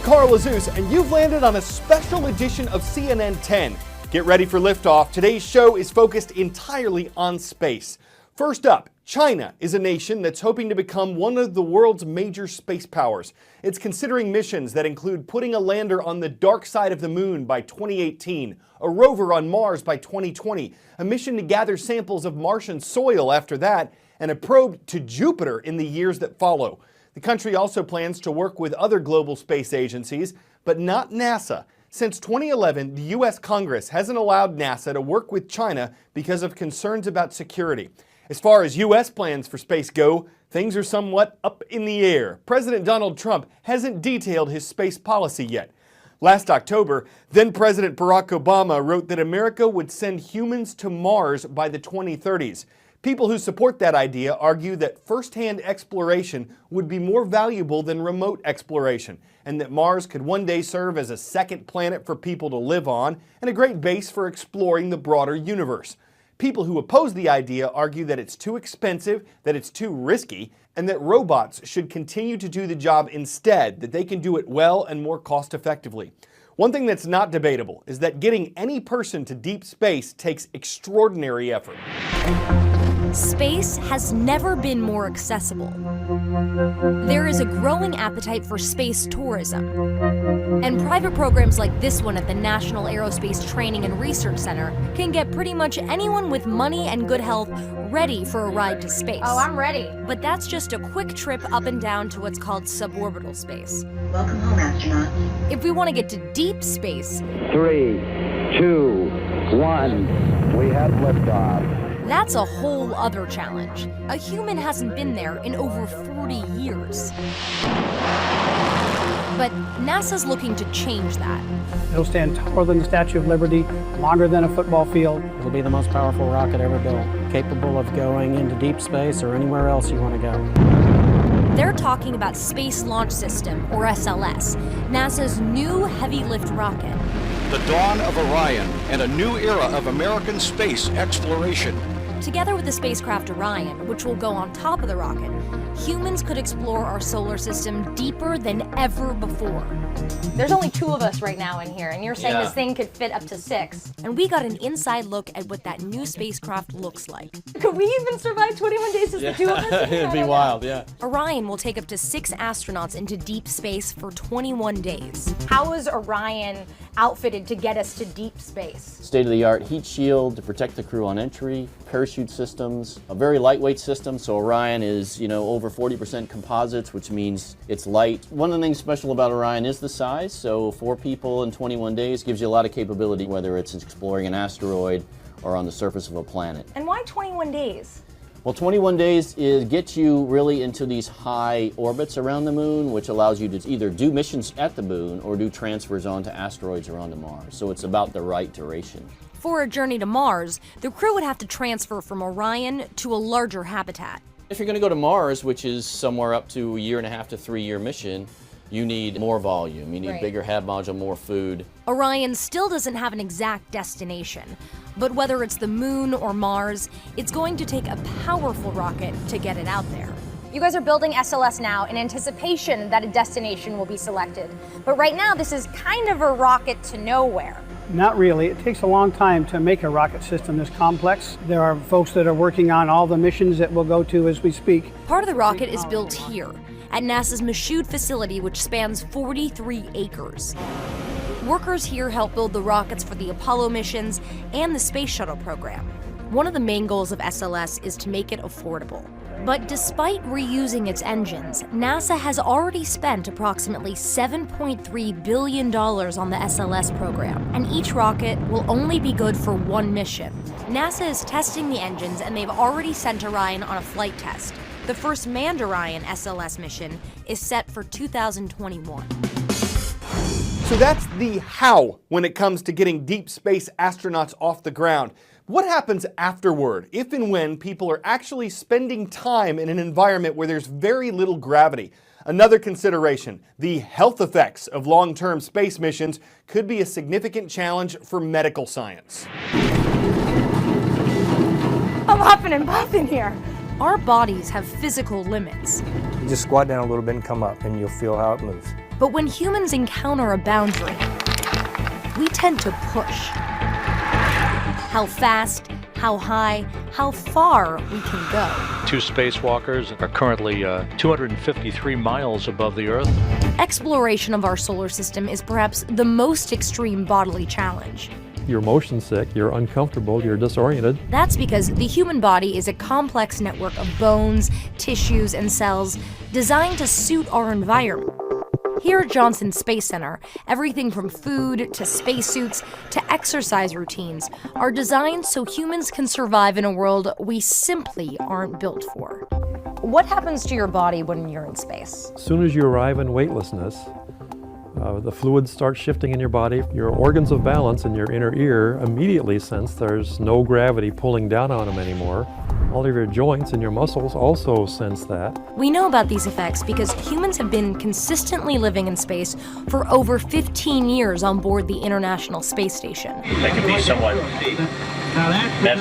Carl Azuz, and you've landed on a special edition of CNN 10. Get ready for liftoff. Today's show is focused entirely on space. First up, China is a nation that's hoping to become one of the world's major space powers. It's considering missions that include putting a lander on the dark side of the moon by 2018, a rover on Mars by 2020, a mission to gather samples of Martian soil after that, and a probe to Jupiter in the years that follow. The country also plans to work with other global space agencies, but not NASA. Since 2011, the U.S. Congress hasn't allowed NASA to work with China because of concerns about security. As far as U.S. plans for space go, things are somewhat up in the air. President Donald Trump hasn't detailed his space policy yet. Last October, then-President Barack Obama wrote that America would send humans to Mars by the 2030s. People who support that idea argue that first-hand exploration would be more valuable than remote exploration, and that Mars could one day serve as a second planet for people to live on and a great base for exploring the broader universe. People who oppose the idea argue that it's too expensive, that it's too risky, and that robots should continue to do the job instead, that they can do it well and more cost-effectively. One thing that's not debatable is that getting any person to deep space takes extraordinary effort. Space has never been more accessible. There is a growing appetite for space tourism. And private programs like this one at the National Aerospace Training and Research Center can get pretty much anyone with money and good health ready for a ride to space. Oh, I'm ready. But that's just a quick trip up and down to what's called suborbital space. Welcome home, astronaut. If we want to get to deep space, 3, 2, 1, we have liftoff. that's a whole other challenge. A human hasn't been there in over 40 years. But NASA's looking to change that. It'll stand taller than the Statue of Liberty, longer than a football field. It'll be the most powerful rocket ever built, capable of going into deep space or anywhere else you want to go. They're talking about Space Launch System, or SLS, NASA's new heavy lift rocket. The dawn of Orion and a new era of American space exploration. Together with the spacecraft Orion, which will go on top of the rocket, humans could explore our solar system deeper than ever before. There's only 2 of us right now in here, and you're saying this thing could fit up to 6. And we got an inside look at what that new spacecraft looks like. Could we even survive 21 days as the 2 of us? It'd be wild, yeah. Orion will take up to 6 astronauts into deep space for 21 days. How is Orion outfitted to get us to deep space? State-of-the-art heat shield to protect the crew on entry, parachute systems, a very lightweight system. So Orion is, over 40% composites, which means it's light. One of the things special about Orion is the size. So 4 people in 21 days gives you a lot of capability, whether it's exploring an asteroid or on the surface of a planet. And why 21 days? Well, 21 days gets you really into these high orbits around the moon, which allows you to either do missions at the moon or do transfers onto asteroids or onto Mars. So it's about the right duration. For a journey to Mars, the crew would have to transfer from Orion to a larger habitat. If you're going to go to Mars, which is somewhere up to a 1.5 to 3 year mission, you need more volume. You need bigger HAB module, more food. Orion still doesn't have an exact destination, but whether it's the moon or Mars, it's going to take a powerful rocket to get it out there. You guys are building SLS now in anticipation that a destination will be selected. But right now, this is kind of a rocket to nowhere. Not really. It takes a long time to make a rocket system this complex. There are folks that are working on all the missions that we'll go to as we speak. Part of the rocket is built here, at NASA's Michoud facility, which spans 43 acres. Workers here help build the rockets for the Apollo missions and the Space Shuttle program. One of the main goals of SLS is to make it affordable. But despite reusing its engines, NASA has already spent approximately $7.3 billion on the SLS program, and each rocket will only be good for one mission. NASA is testing the engines, and they've already sent Orion on a flight test. The first manned Orion SLS mission is set for 2021. So that's the how when it comes to getting deep space astronauts off the ground. What happens afterward, if and when people are actually spending time in an environment where there's very little gravity? Another consideration, the health effects of long-term space missions could be a significant challenge for medical science. I'm huffing and puffing here. Our bodies have physical limits. You just squat down a little bit and come up, and you'll feel how it moves. But when humans encounter a boundary, we tend to push. How fast, how high, how far we can go. 2 spacewalkers are currently 253 miles above the Earth. Exploration of our solar system is perhaps the most extreme bodily challenge. You're motion sick, you're uncomfortable, you're disoriented. That's because the human body is a complex network of bones, tissues, and cells designed to suit our environment. Here at Johnson Space Center, everything from food to spacesuits to exercise routines are designed so humans can survive in a world we simply aren't built for. What happens to your body when you're in space? As soon as you arrive in weightlessness, the fluids start shifting in your body. Your organs of balance in your inner ear immediately sense there's no gravity pulling down on them anymore. All of your joints and your muscles also sense that. We know about these effects because humans have been consistently living in space for over 15 years on board the International Space Station. They can be somewhat.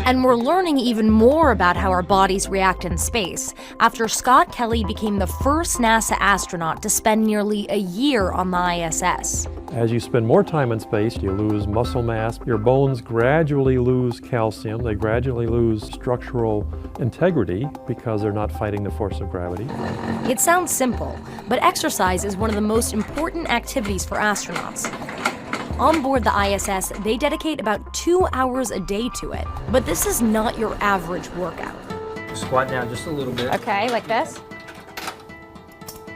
And we're learning even more about how our bodies react in space after Scott Kelly became the first NASA astronaut to spend nearly a year on the ISS. As you spend more time in space, you lose muscle mass. Your bones gradually lose calcium. They gradually lose structural integrity because they're not fighting the force of gravity. It sounds simple, but exercise is one of the most important activities for astronauts. On board the ISS, they dedicate about 2 hours a day to it. But this is not your average workout. Squat down just a little bit. Okay, like this.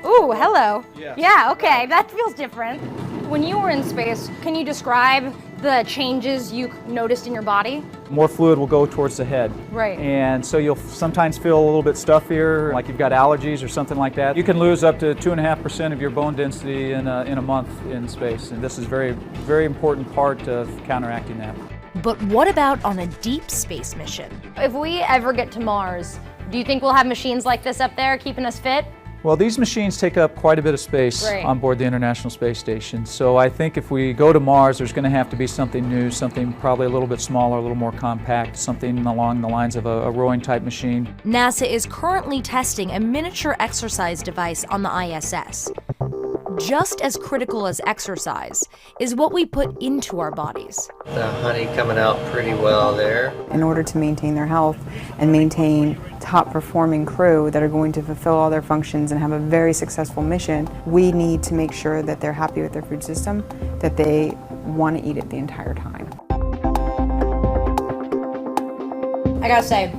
Ooh, hello. Yeah, okay, that feels different. When you were in space, can you describe the changes you noticed in your body? More fluid will go towards the head. Right. And so you'll sometimes feel a little bit stuffier, like you've got allergies or something like that. You can lose up to 2.5% of your bone density in a month in space. And this is a very, very important part of counteracting that. But what about on a deep space mission? If we ever get to Mars, do you think we'll have machines like this up there keeping us fit? Well, these machines take up quite a bit of space on board the International Space Station. So I think if we go to Mars, there's going to have to be something new, something probably a little bit smaller, a little more compact, something along the lines of a rowing type machine. NASA is currently testing a miniature exercise device on the ISS. Just as critical as exercise is what we put into our bodies. The honey coming out pretty well there. In order to maintain their health and maintain top performing crew that are going to fulfill all their functions and have a very successful mission, we need to make sure that they're happy with their food system, that they want to eat it the entire time. I gotta say,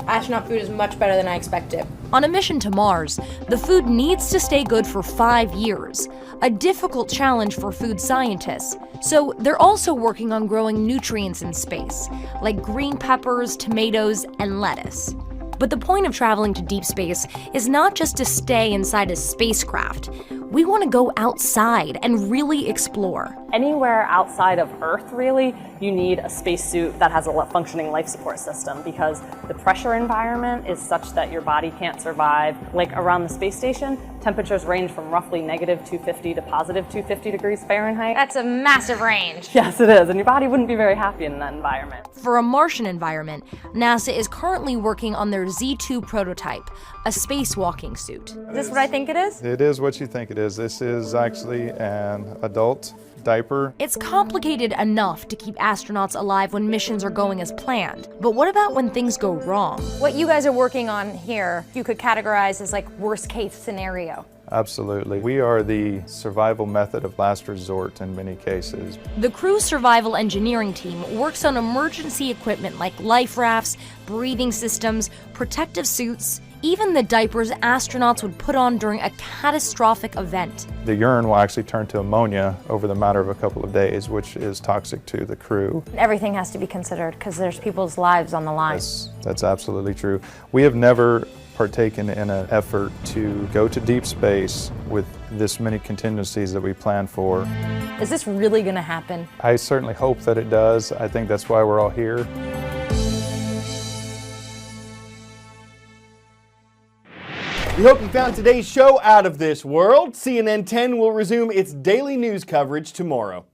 astronaut food is much better than I expected. On a mission to Mars, the food needs to stay good for 5 years, a difficult challenge for food scientists. So they're also working on growing nutrients in space, like green peppers, tomatoes, and lettuce. But the point of traveling to deep space is not just to stay inside a spacecraft. We want to go outside and really explore. Anywhere outside of Earth, really, you need a spacesuit that has a functioning life support system because the pressure environment is such that your body can't survive. Like around the space station, temperatures range from roughly -250 to +250 degrees Fahrenheit. That's a massive range. Yes, it is, and your body wouldn't be very happy in that environment. For a Martian environment, NASA is currently working on their Z2 prototype, a spacewalking suit. Is this what I think it is? It is what you think it is. This is actually an adult diaper. It's complicated enough to keep astronauts alive when missions are going as planned. But what about when things go wrong? What you guys are working on here, you could categorize as like worst case scenario. Absolutely. We are the survival method of last resort in many cases. The crew's survival engineering team works on emergency equipment like life rafts, breathing systems, protective suits, even the diapers astronauts would put on during a catastrophic event. The urine will actually turn to ammonia over the matter of a couple of days, which is toxic to the crew. Everything has to be considered because there's people's lives on the line. That's absolutely true. We have never partaken in an effort to go to deep space with this many contingencies that we plan for. Is this really going to happen? I certainly hope that it does. I think that's why we're all here. We hope you found today's show out of this world. CNN 10 will resume its daily news coverage tomorrow.